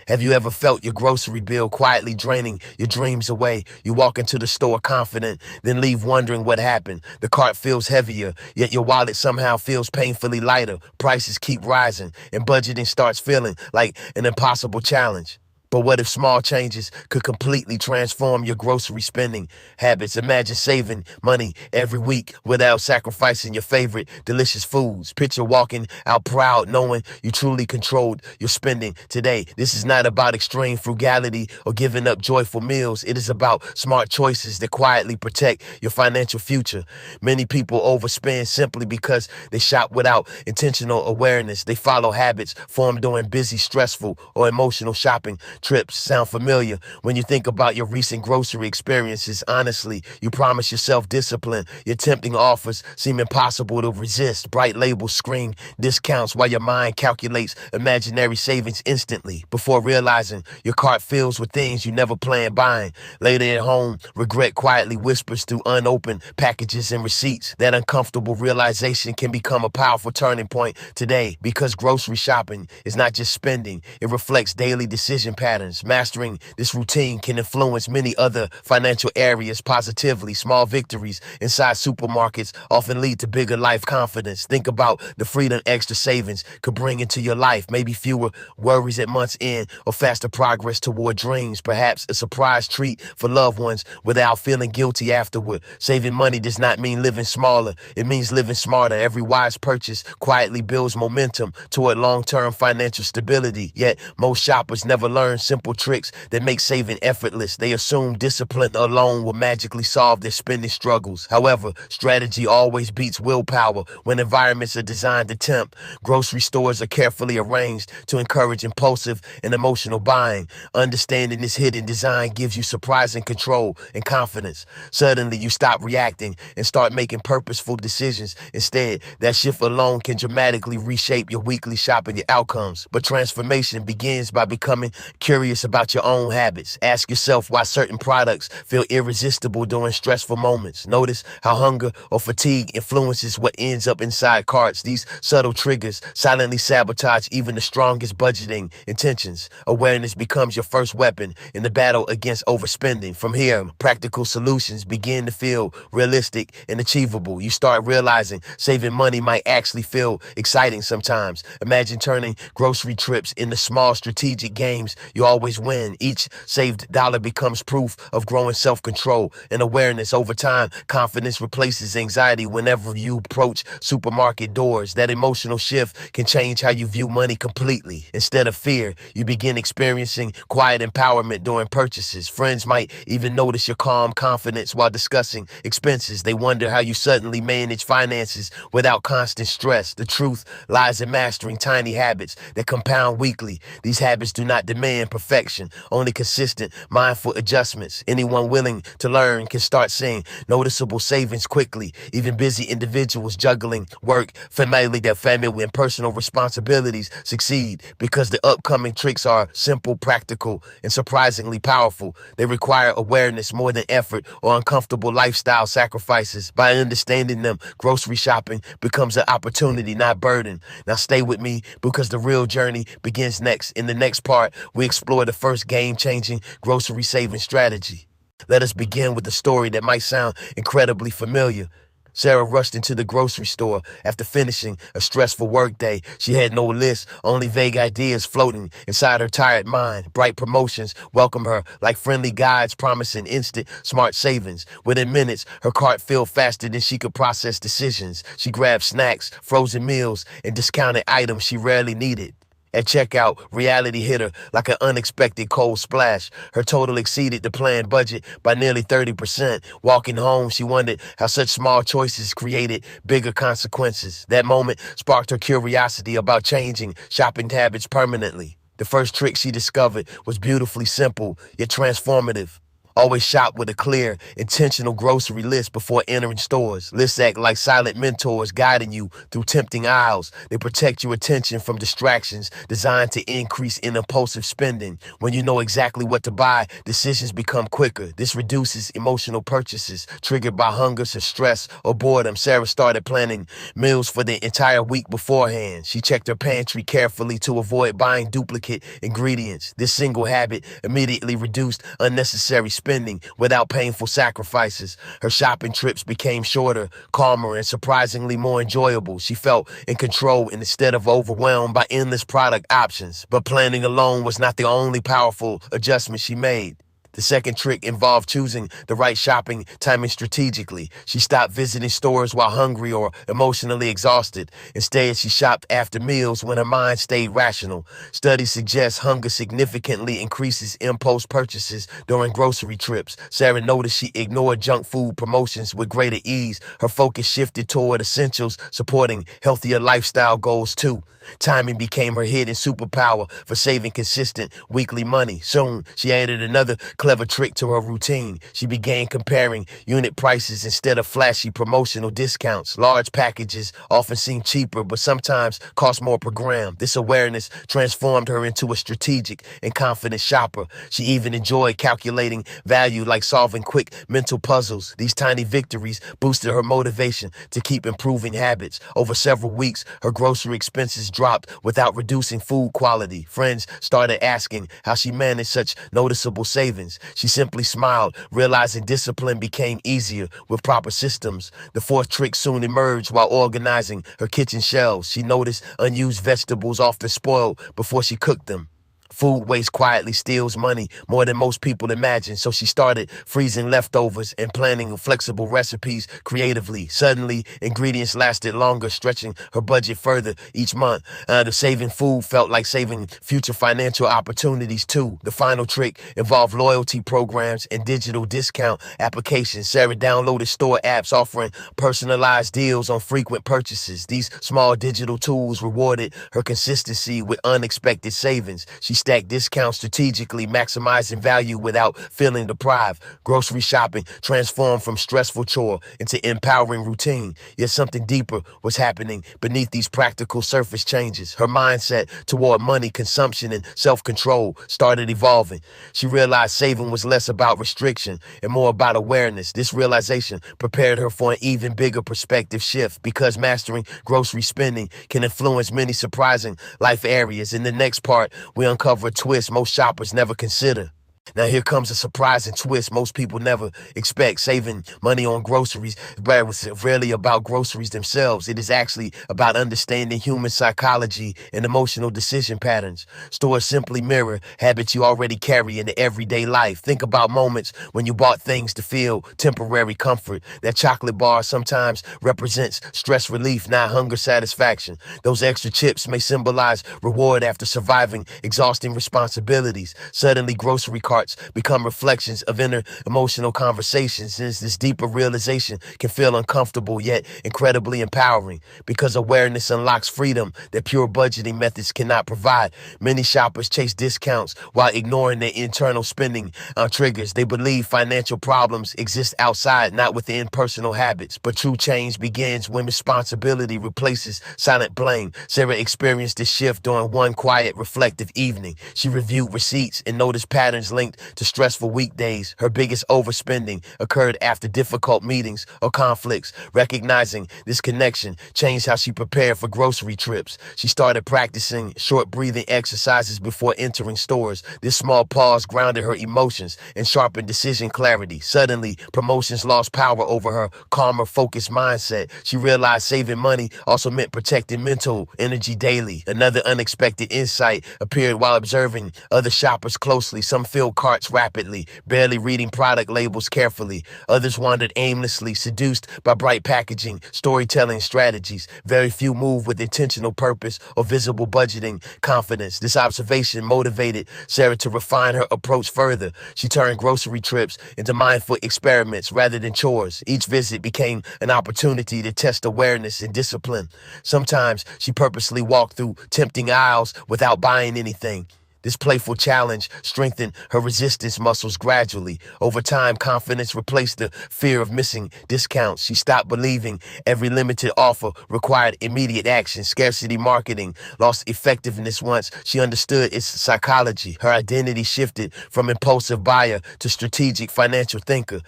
Have you ever felt your grocery bill quietly draining your dreams away? You walk into the store confident, then leave wondering what happened. The cart feels heavier, yet your wallet somehow feels painfully lighter. Prices keep rising, and budgeting starts feeling like an impossible challenge. But what if small changes could completely transform your grocery spending habits? Imagine saving money every week without sacrificing your favorite delicious foods. Picture walking out proud knowing you truly controlled your spending today. This is not about extreme frugality or giving up joyful meals. It is about smart choices that quietly protect your financial future. Many people overspend simply because they shop without intentional awareness. They follow habits formed during busy, stressful, or emotional shopping trips. Sound familiar? When you think about your recent grocery experiences, honestly, you promise yourself discipline. Your tempting offers seem impossible to resist. Bright labels scream discounts while your mind calculates imaginary savings instantly before realizing your cart fills with things you never planned buying. Later at home, regret quietly whispers through unopened packages and receipts. That uncomfortable realization can become a powerful turning point today because grocery shopping is not just spending, it reflects daily decision patterns. Mastering this routine can influence many other financial areas positively. Small victories inside supermarkets often lead to bigger life confidence. Think about the freedom extra savings could bring into your life. Maybe fewer worries at month's end or faster progress toward dreams. Perhaps a surprise treat for loved ones without feeling guilty afterward. Saving money does not mean living smaller. It means living smarter. Every wise purchase quietly builds momentum toward long-term financial stability. Yet most shoppers never learn simple tricks that make saving effortless. They assume discipline alone will magically solve their spending struggles. However, strategy always beats willpower when environments are designed to tempt. Grocery stores are carefully arranged to encourage impulsive and emotional buying. Understanding this hidden design gives you surprising control and confidence. Suddenly, you stop reacting and start making purposeful decisions. Instead, that shift alone can dramatically reshape your weekly shopping outcomes. But transformation begins by becoming curious about your own habits. Ask yourself why certain products feel irresistible during stressful moments. Notice how hunger or fatigue influences what ends up inside carts. These subtle triggers silently sabotage even the strongest budgeting intentions. Awareness becomes your first weapon in the battle against overspending. From here, practical solutions begin to feel realistic and achievable. You start realizing saving money might actually feel exciting sometimes. Imagine turning grocery trips into small strategic games you always win. Each saved dollar becomes proof of growing self-control and awareness. Over time, confidence replaces anxiety whenever you approach supermarket doors. That emotional shift can change how you view money completely. Instead of fear, you begin experiencing quiet empowerment during purchases. Friends might even notice your calm confidence while discussing expenses. They wonder how you suddenly manage finances without constant stress. The truth lies in mastering tiny habits that compound weekly. These habits do not demand perfection, only consistent, mindful adjustments. Anyone willing to learn can start seeing noticeable savings quickly. Even busy individuals juggling work, family, and personal responsibilities succeed because the upcoming tricks are simple, practical, and surprisingly powerful. They require awareness more than effort or uncomfortable lifestyle sacrifices. By understanding them, grocery shopping becomes an opportunity, not burden. Now stay with me because the real journey begins next. In the next part, we explore the first game-changing grocery saving strategy. Let us begin with a story that might sound incredibly familiar. Sarah rushed into the grocery store after finishing a stressful workday. She had no list, only vague ideas floating inside her tired mind. Bright promotions welcomed her like friendly guides promising instant, smart savings. Within minutes, her cart filled faster than she could process decisions. She grabbed snacks, frozen meals, and discounted items she rarely needed. At checkout, reality hit her like an unexpected cold splash. Her total exceeded the planned budget by nearly 30%. Walking home, she wondered how such small choices created bigger consequences. That moment sparked her curiosity about changing shopping habits permanently. The first trick she discovered was beautifully simple, yet transformative. Always shop with a clear, intentional grocery list before entering stores. Lists act like silent mentors guiding you through tempting aisles. They protect your attention from distractions designed to increase in impulsive spending. When you know exactly what to buy, decisions become quicker. This reduces emotional purchases triggered by hunger, stress, or boredom. Sarah started planning meals for the entire week beforehand. She checked her pantry carefully to avoid buying duplicate ingredients. This single habit immediately reduced unnecessary spending without painful sacrifices. Her shopping trips became shorter, calmer, and surprisingly more enjoyable. She felt in control instead of overwhelmed by endless product options. But planning alone was not the only powerful adjustment she made. The second trick involved choosing the right shopping timing strategically. She stopped visiting stores while hungry or emotionally exhausted. Instead, she shopped after meals when her mind stayed rational. Studies suggest hunger significantly increases impulse purchases during grocery trips. Sarah noticed she ignored junk food promotions with greater ease. Her focus shifted toward essentials, supporting healthier lifestyle goals too. Timing became her hidden superpower for saving consistent weekly money. Soon, she added another clever trick to her routine. She began comparing unit prices instead of flashy promotional discounts. Large packages often seem cheaper, but sometimes cost more per gram. This awareness transformed her into a strategic and confident shopper. She even enjoyed calculating value like solving quick mental puzzles. These tiny victories boosted her motivation to keep improving habits. Over several weeks, her grocery expenses dropped without reducing food quality. Friends started asking how she managed such noticeable savings. She simply smiled, realizing discipline became easier with proper systems. The fourth trick soon emerged while organizing her kitchen shelves. She noticed unused vegetables often spoiled before she cooked them. Food waste quietly steals money more than most people imagine, so she started freezing leftovers and planning flexible recipes creatively. Suddenly, ingredients lasted longer, stretching her budget further each month. The saving food felt like saving future financial opportunities too. The final trick involved loyalty programs and digital discount applications. Sarah downloaded store apps offering personalized deals on frequent purchases. These small digital tools rewarded her consistency with unexpected savings. She stack discounts strategically, maximizing value without feeling deprived. Grocery shopping transformed from stressful chore into empowering routine. Yet something deeper was happening beneath these practical surface changes. Her mindset toward money, consumption, and self-control started evolving. She realized saving was less about restriction and more about awareness. This realization prepared her for an even bigger perspective shift because mastering grocery spending can influence many surprising life areas. In the next part, we uncover a twist most shoppers never consider. Now here comes a surprising twist most people never expect. Saving money on groceries, but it's rarely about groceries themselves. It is actually about understanding human psychology and emotional decision patterns. Stores simply mirror habits you already carry into everyday life. Think about moments when you bought things to feel temporary comfort. That chocolate bar sometimes represents stress relief, not hunger satisfaction. Those extra chips may symbolize reward after surviving exhausting responsibilities. Suddenly, grocery carts become reflections of inner emotional conversations. Since this deeper realization can feel uncomfortable yet incredibly empowering because awareness unlocks freedom that pure budgeting methods cannot provide. Many shoppers chase discounts while ignoring their internal spending triggers. They believe financial problems exist outside, not within personal habits. But true change begins when responsibility replaces silent blame. Sarah experienced this shift during one quiet, reflective evening. She reviewed receipts and noticed patterns linked to stressful weekdays. Her biggest overspending occurred after difficult meetings or conflicts. Recognizing this connection changed how she prepared for grocery trips. She started practicing short breathing exercises before entering stores. This small pause grounded her emotions and sharpened decision clarity. Suddenly, promotions lost power over her calmer, focused mindset. She realized saving money also meant protecting mental energy daily. Another unexpected insight appeared while observing other shoppers closely. Some filled carts rapidly, barely reading product labels carefully. Others wandered aimlessly, seduced by bright packaging, storytelling strategies. Very few moved with intentional purpose or visible budgeting confidence. This observation motivated Sarah to refine her approach further. She turned grocery trips into mindful experiments rather than chores. Each visit became an opportunity to test awareness and discipline. Sometimes she purposely walked through tempting aisles without buying anything. This playful challenge strengthened her resistance muscles gradually. Over time, confidence replaced the fear of missing discounts. She stopped believing every limited offer required immediate action. Scarcity marketing lost effectiveness once she understood its psychology. Her identity shifted from impulsive buyer to strategic financial thinker.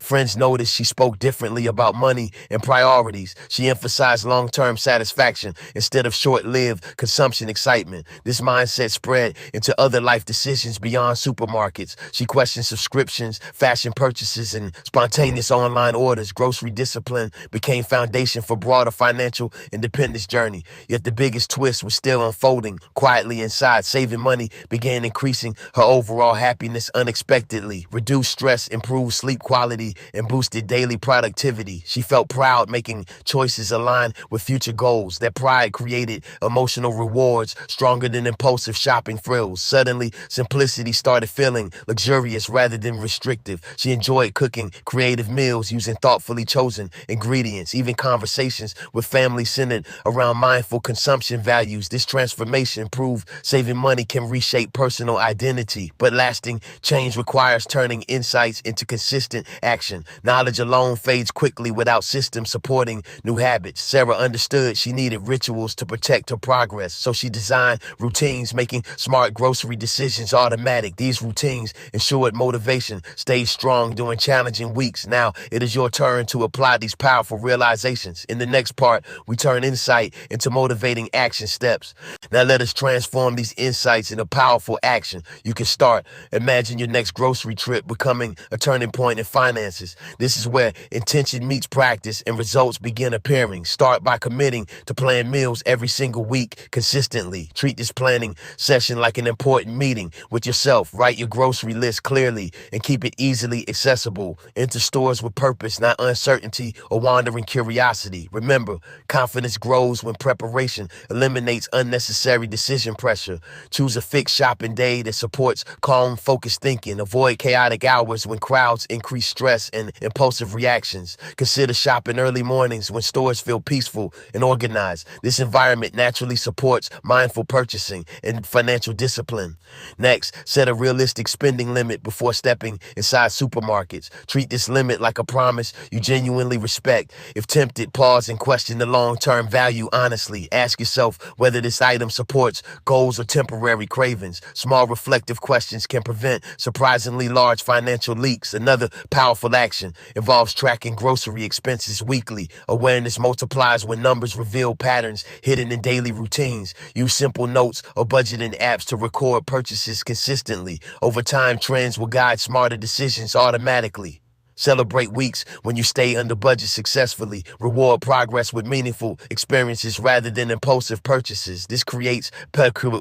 Friends noticed she spoke differently about money and priorities. She emphasized long-term satisfaction instead of short-lived consumption excitement. This mindset spread into other life decisions beyond supermarkets. She questioned subscriptions, fashion purchases, and spontaneous online orders. Grocery discipline became foundation for broader financial independence journey. Yet the biggest twist was still unfolding quietly inside. Saving money began increasing her overall happiness unexpectedly. Reduced stress, improved sleep quality, and boosted daily productivity. She felt proud making choices aligned with future goals. That pride created emotional rewards stronger than impulsive shopping thrills. Suddenly, simplicity started feeling luxurious rather than restrictive. She enjoyed cooking creative meals using thoughtfully chosen ingredients. Even conversations with family centered around mindful consumption values. This transformation proved saving money can reshape personal identity, but lasting change requires turning insights into consistent action. Knowledge alone fades quickly without systems supporting new habits. Sarah understood she needed rituals to protect her progress, so she designed routines, making smart grocery decisions automatic. These routines ensured motivation stayed strong during challenging weeks. Now it is your turn to apply these powerful realizations. In the next part, we turn insight into motivating action steps. Now let us transform these insights into powerful action. You can start. Imagine your next grocery trip becoming a turning point in finances. This is where intention meets practice and results begin appearing. Start by committing to plan meals every single week consistently. Treat this planning session like an important meeting with yourself. Write your grocery list clearly and keep it easily accessible. Enter stores with purpose, not uncertainty or wandering curiosity. Remember, confidence grows when preparation eliminates unnecessary decision pressure. Choose a fixed shopping day that supports calm, focused thinking. Avoid chaotic hours when crowds increase stress and impulsive reactions. Consider shopping early mornings when stores feel peaceful and organized. This environment naturally supports mindful purchasing and financial discipline. Next, set a realistic spending limit before stepping inside supermarkets. Treat this limit like a promise you genuinely respect. If tempted, pause and question the long-term value honestly. Ask yourself whether this item supports goals or temporary cravings. Small reflective questions can prevent surprisingly large financial leaks. Another powerful action involves tracking grocery expenses weekly. Awareness multiplies when numbers reveal patterns hidden in daily routines. Use simple notes or budgeting apps to record purchases consistently. Over time, trends will guide smarter decisions automatically. Celebrate weeks when you stay under budget successfully. Reward progress with meaningful experiences rather than impulsive purchases. This creates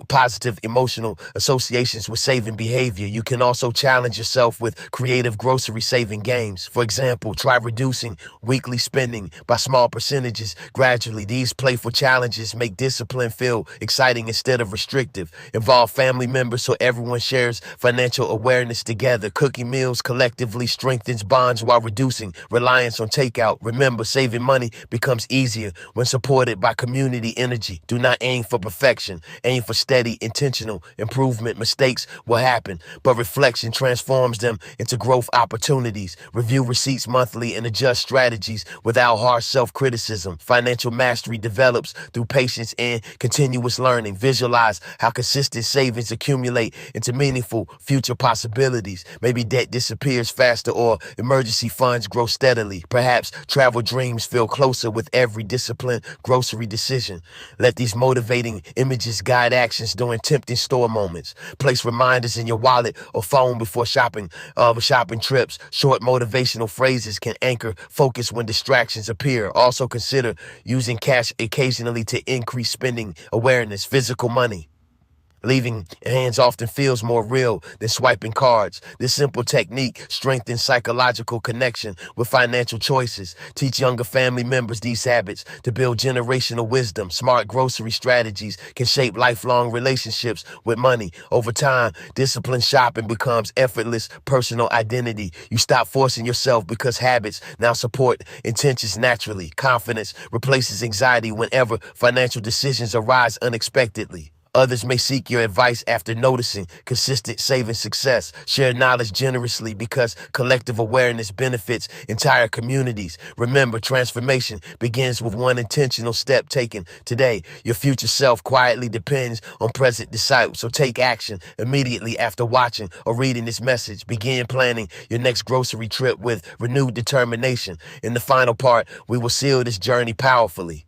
positive emotional associations with saving behavior. You can also challenge yourself with creative grocery saving games. For example, try reducing weekly spending by small percentages gradually. These playful challenges make discipline feel exciting instead of restrictive. Involve family members so everyone shares financial awareness together. Cooking meals collectively strengthens bonds while reducing reliance on takeout. Remember, saving money becomes easier when supported by community energy. Do not aim for perfection. Aim for steady, intentional improvement. Mistakes will happen, but reflection transforms them into growth opportunities. Review receipts monthly and adjust strategies without harsh self-criticism. Financial mastery develops through patience and continuous learning. Visualize how consistent savings accumulate into meaningful future possibilities. Maybe debt disappears faster or emergency funds grow steadily. Perhaps travel dreams feel closer with every disciplined grocery decision. Let these motivating images guide actions during tempting store moments. Place reminders in your wallet or phone before shopping trips. Short motivational phrases can anchor focus when distractions appear. Also consider using cash occasionally to increase spending awareness. Physical money leaving hands often feels more real than swiping cards. This simple technique strengthens psychological connection with financial choices. Teach younger family members these habits to build generational wisdom. Smart grocery strategies can shape lifelong relationships with money. Over time, disciplined shopping becomes effortless personal identity. You stop forcing yourself because habits now support intentions naturally. Confidence replaces anxiety whenever financial decisions arise unexpectedly. Others may seek your advice after noticing consistent saving success. Share knowledge generously because collective awareness benefits entire communities. Remember, transformation begins with one intentional step taken today. Your future self quietly depends on present disciples. So take action immediately after watching or reading this message. Begin planning your next grocery trip with renewed determination. In the final part, we will seal this journey powerfully.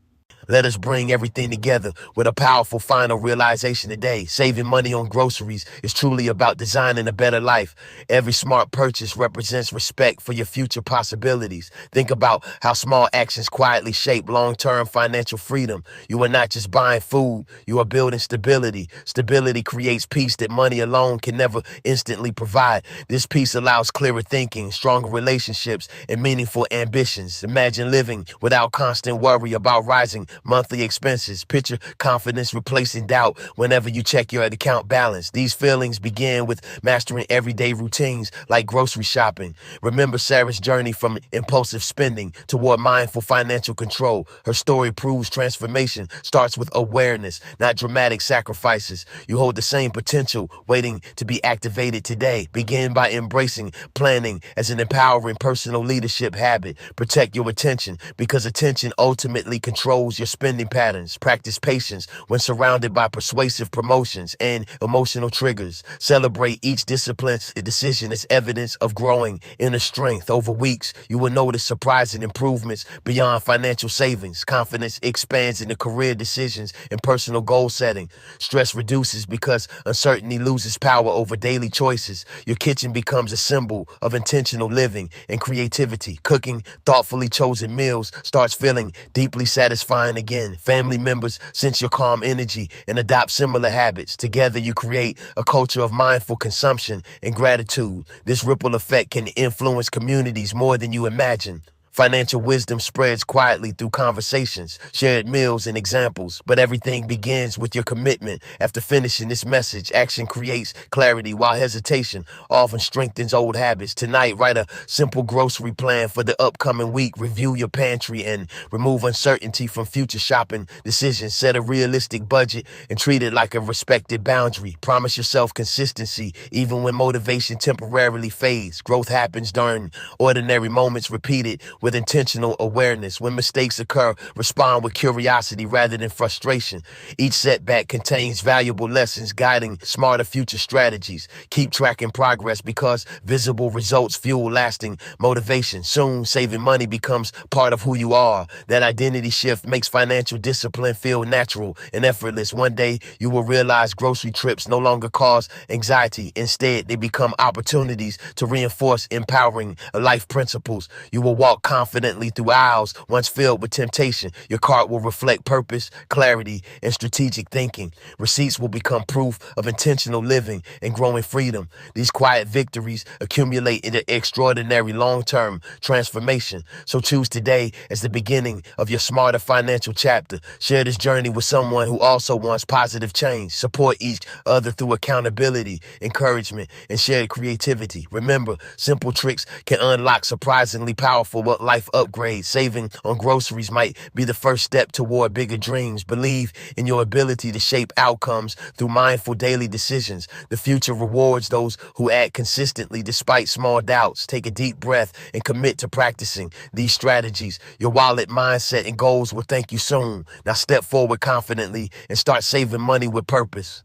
Let us bring everything together with a powerful final realization today. Saving money on groceries is truly about designing a better life. Every smart purchase represents respect for your future possibilities. Think about how small actions quietly shape long-term financial freedom. You are not just buying food, you are building stability. Stability creates peace that money alone can never instantly provide. This peace allows clearer thinking, stronger relationships, and meaningful ambitions. Imagine living without constant worry about rising monthly expenses. Picture confidence replacing doubt whenever you check your account balance. These feelings begin with mastering everyday routines like grocery shopping. Remember Sarah's journey from impulsive spending toward mindful financial control. Her story proves transformation starts with awareness, not dramatic sacrifices. You hold the same potential waiting to be activated today. Begin by embracing planning as an empowering personal leadership habit. Protect your attention because attention ultimately controls your spending patterns. Practice patience when surrounded by persuasive promotions and emotional triggers. Celebrate each discipline's decision as evidence of growing inner strength. Over weeks, you will notice surprising improvements beyond financial savings. Confidence expands into career decisions and personal goal setting. Stress reduces because uncertainty loses power over daily choices. Your kitchen becomes a symbol of intentional living and creativity. Cooking thoughtfully chosen meals starts feeling deeply satisfying again. Family members sense your calm energy and adopt similar habits. Together, you create a culture of mindful consumption and gratitude. This ripple effect can influence communities more than you imagine. Financial wisdom spreads quietly through conversations, shared meals, and examples. But everything begins with your commitment. After finishing this message, action creates clarity, while hesitation often strengthens old habits. Tonight, write a simple grocery plan for the upcoming week. Review your pantry and remove uncertainty from future shopping decisions. Set a realistic budget and treat it like a respected boundary. Promise yourself consistency, even when motivation temporarily fades. Growth happens during ordinary moments repeated with intentional awareness. When mistakes occur, respond with curiosity rather than frustration. Each setback contains valuable lessons guiding smarter future strategies. Keep tracking progress because visible results fuel lasting motivation. Soon, saving money becomes part of who you are. That identity shift makes financial discipline feel natural and effortless. One day, you will realize grocery trips no longer cause anxiety. Instead, they become opportunities to reinforce empowering life principles. You will walk confidently through aisles once filled with temptation. Your cart will reflect purpose, clarity, and strategic thinking. Receipts will become proof of intentional living and growing freedom. These quiet victories accumulate into extraordinary long-term transformation. So choose today as the beginning of your smarter financial chapter. Share this journey with someone who also wants positive change. Support each other through accountability, encouragement, and shared creativity. Remember, simple tricks can unlock surprisingly powerful life upgrades. Saving on groceries might be the first step toward bigger dreams. Believe in your ability to shape outcomes through mindful daily decisions. The future rewards those who act consistently despite small doubts. Take a deep breath and commit to practicing these strategies. Your wallet, mindset, and goals will thank you soon. Now step forward confidently and start saving money with purpose.